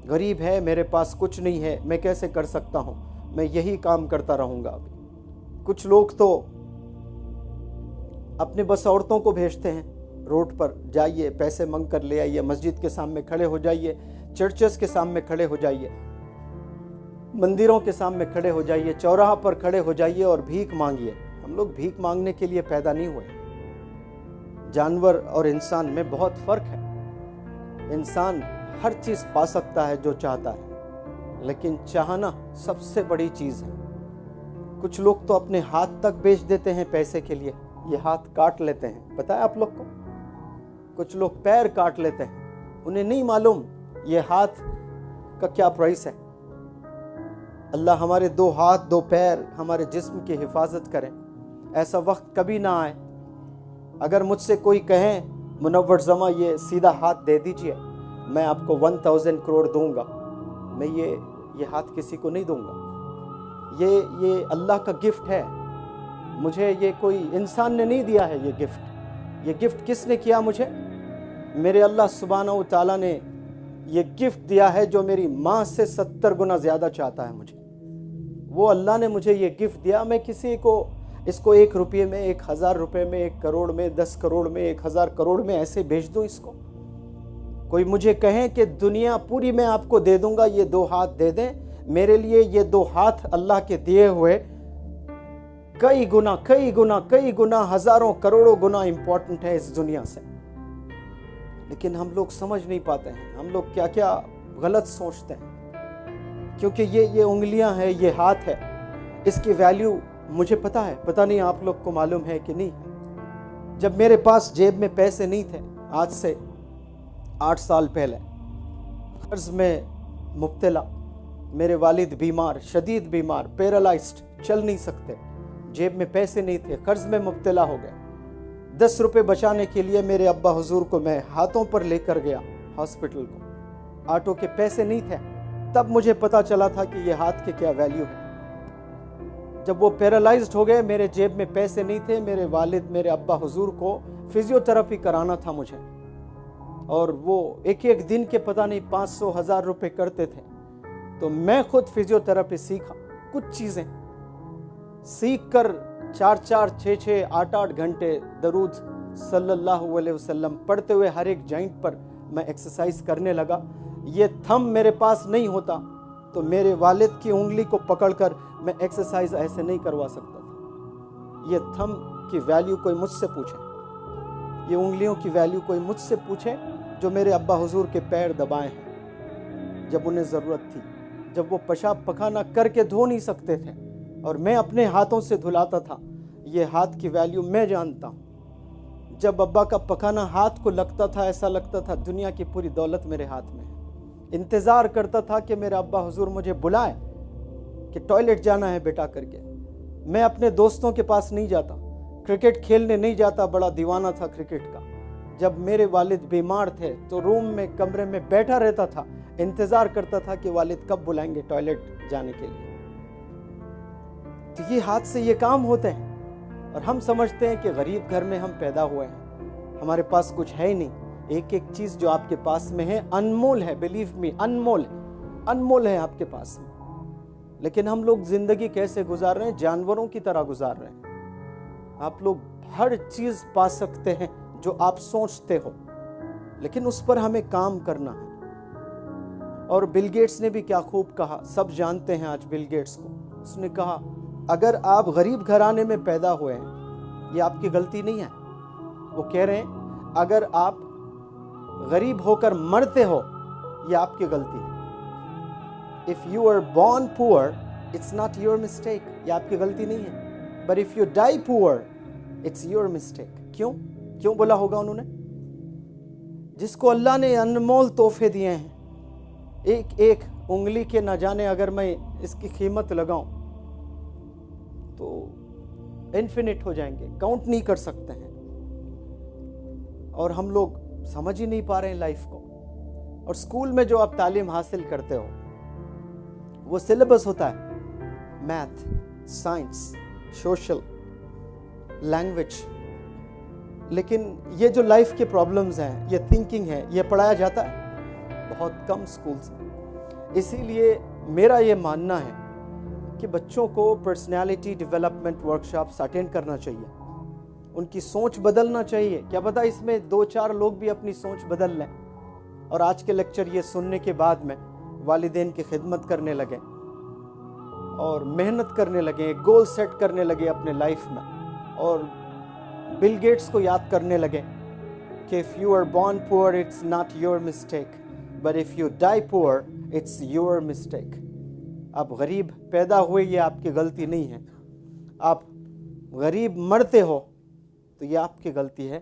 गरीब है, मेरे पास कुछ नहीं है, मैं कैसे कर सकता हूँ, मैं यही काम करता रहूँगा। अभी कुछ लोग तो अपने बस औरतों को भेजते हैं रोड पर, जाइए पैसे मांग कर ले आइए, मस्जिद के सामने खड़े हो जाइए, चर्चेस के सामने खड़े हो जाइए, मंदिरों के सामने खड़े हो जाइए, चौराहा पर खड़े हो जाइए और भीख मांगिए। हम लोग भीख मांगने के लिए पैदा नहीं हुए। जानवर और इंसान में बहुत फर्क है। इंसान हर चीज पा सकता है जो चाहता है, लेकिन चाहना सबसे बड़ी चीज है। कुछ लोग तो अपने हाथ तक बेच देते हैं पैसे के लिए, ये हाथ काट लेते हैं, पता है आप लोग को? कुछ लोग पैर काट लेते हैं, उन्हें नहीं मालूम ये हाथ का क्या प्राइस है। अल्लाह हमारे 2 हाथ 2 पैर हमारे जिस्म की हिफाजत करें। ऐसा वक्त कभी ना आए अगर मुझसे कोई कहे मुनव्वर जमा ये सीधा हाथ दे दीजिए, मैं आपको 1000 करोड़ दूंगा, मैं ये हाथ किसी को नहीं दूंगा। ये अल्लाह का गिफ्ट है, मुझे ये कोई इंसान ने नहीं दिया है। ये गिफ्ट किसने किया मुझे? मेरे अल्लाह सुब्हानहू तआला ने ये गिफ्ट दिया है, जो मेरी माँ से 70 गुना ज़्यादा चाहता है मुझे। वो अल्लाह ने मुझे ये गिफ्ट दिया। मैं किसी को इसको 1 रुपये में, 1000 रुपये में, 1 करोड़ में, 10 करोड़ में, 1000 करोड़ में ऐसे भेज दूं इसको? कोई मुझे कहे कि दुनिया पूरी मैं आपको दे दूंगा, ये 2 हाथ दे दें, मेरे लिए ये 2 हाथ अल्लाह के दिए हुए कई गुना, हजारों करोड़ों गुना इंपॉर्टेंट है इस दुनिया से। लेकिन हम लोग समझ नहीं पाते हैं, हम लोग क्या क्या गलत सोचते हैं। क्योंकि ये उंगलियां हैं, ये हाथ है, इसकी वैल्यू मुझे पता है, पता नहीं आप लोग को मालूम है कि नहीं है। जब मेरे पास जेब में पैसे नहीं थे, आज से 8 साल पहले, कर्ज में मुब्तला, मेरे वालिद बीमार, शदीद बीमार, पैरालाइज्ड, चल नहीं सकते, जेब में पैसे नहीं थे, कर्ज में मुब्तला हो गए। 10 रुपए बचाने के लिए मेरे अब्बा हुजूर को मैं हाथों पर लेकर गया हॉस्पिटल को। ऑटो के पैसे नहीं थे, तब मुझे पता चला था कि ये हाथ के क्या वैल्यू है। जब वो पैरालाइज्ड हो गए, मेरे जेब में पैसे नहीं थे, मेरे वालिद, मेरे अब्बा हुजूर को फिजियोथेरेपी कराना था मुझे, और वो एक दिन के पता नहीं 500-1000 रुपए करते थे। तो मैं खुद फिजियोथेरेपी सीखा, कुछ चीज़ें सीख कर 4-4, 6-6, 8-8 घंटे दरूद सल्लल्लाहु अलैहि वसल्लम पढ़ते हुए हर एक जॉइंट पर मैं एक्सरसाइज करने लगा। ये थंब मेरे पास नहीं होता तो मेरे वालिद की उंगली को पकड़कर मैं एक्सरसाइज ऐसे नहीं करवा सकता था। ये थंब की वैल्यू कोई मुझसे पूछे, ये उंगलियों की वैल्यू कोई मुझसे पूछे, जो मेरे अब्बा हुजूर के पैर दबाए हैं जब उन्हें ज़रूरत थी, जब वो पेशाब पखाना करके धो नहीं सकते थे और मैं अपने हाथों से धुलाता था। ये हाथ की वैल्यू मैं जानता हूँ। जब अब्बा का पखाना हाथ को लगता था, ऐसा लगता था दुनिया की पूरी दौलत मेरे हाथ में है। इंतज़ार करता था कि मेरा अब्बा हुजूर मुझे बुलाए कि टॉयलेट जाना है बेटा करके। मैं अपने दोस्तों के पास नहीं जाता, क्रिकेट खेलने नहीं जाता, बड़ा दीवाना था क्रिकेट का। जब मेरे वालिद बीमार थे तो रूम में, कमरे में बैठा रहता था, इंतज़ार करता था कि वालिद कब बुलाएंगे टॉयलेट जाने के लिए। तो ये हाथ से ये काम होते हैं, और हम समझते हैं कि गरीब घर में हम पैदा हुए हैं, हमारे पास कुछ है ही नहीं। एक एक चीज़ जो आपके पास में है अनमोल है, बिलीव मी, अनमोल है आपके पास में। लेकिन हम लोग जिंदगी कैसे गुजार रहे हैं? जानवरों की तरह गुजार रहे हैं। आप लोग हर चीज़ पा सकते हैं जो आप सोचते हो, लेकिन उस पर हमें काम करना है। और बिल गेट्स ने भी क्या खूब कहा, सब जानते हैं आज बिल गेट्स को। उसने कहा अगर आप गरीब घराने में पैदा हुए हैं, ये आपकी गलती नहीं है। वो कह रहे हैं अगर आप गरीब होकर मरते हो, ये आपकी गलती है। If you are born poor, it's not your mistake, ये आपकी गलती नहीं है। But if you die poor, it's your mistake. क्यों बोला होगा उन्होंने? जिसको अल्लाह ने अनमोल तोहफे दिए हैं, एक एक उंगली के न जाने अगर मैं इसकी कीमत लगाऊं तो इन्फिनिट हो जाएंगे, काउंट नहीं कर सकते हैं। और हम लोग समझ ही नहीं पा रहे हैं लाइफ को। और स्कूल में जो आप तालीम हासिल करते हो, वो सिलेबस होता है मैथ, साइंस, सोशल, लैंग्वेज, लेकिन ये जो लाइफ के प्रॉब्लम्स हैं, ये थिंकिंग है, ये पढ़ाया जाता है बहुत कम स्कूल्स में। اسی لیے میرا یہ ماننا ہے کہ بچوں کو پرسنالٹی ڈیولپمنٹ ورکشاپس اٹینڈ کرنا چاہیے، ان کی سوچ بدلنا چاہیے. کیا پتہ اس میں 2-4 لوگ بھی اپنی سوچ بدل لیں اور آج کے لیکچر یہ سننے کے بعد میں والدین کی خدمت کرنے لگیں اور محنت کرنے لگیں، گول سیٹ کرنے لگے اپنے لائف میں، اور بل گیٹس کو یاد کرنے لگیں کہ if you are born poor it's not your mistake but if you die poor it's your mistake. آپ غریب پیدا ہوئے یہ آپ کی غلطی نہیں ہے، آپ غریب مرتے ہو تو یہ آپ کی غلطی ہے.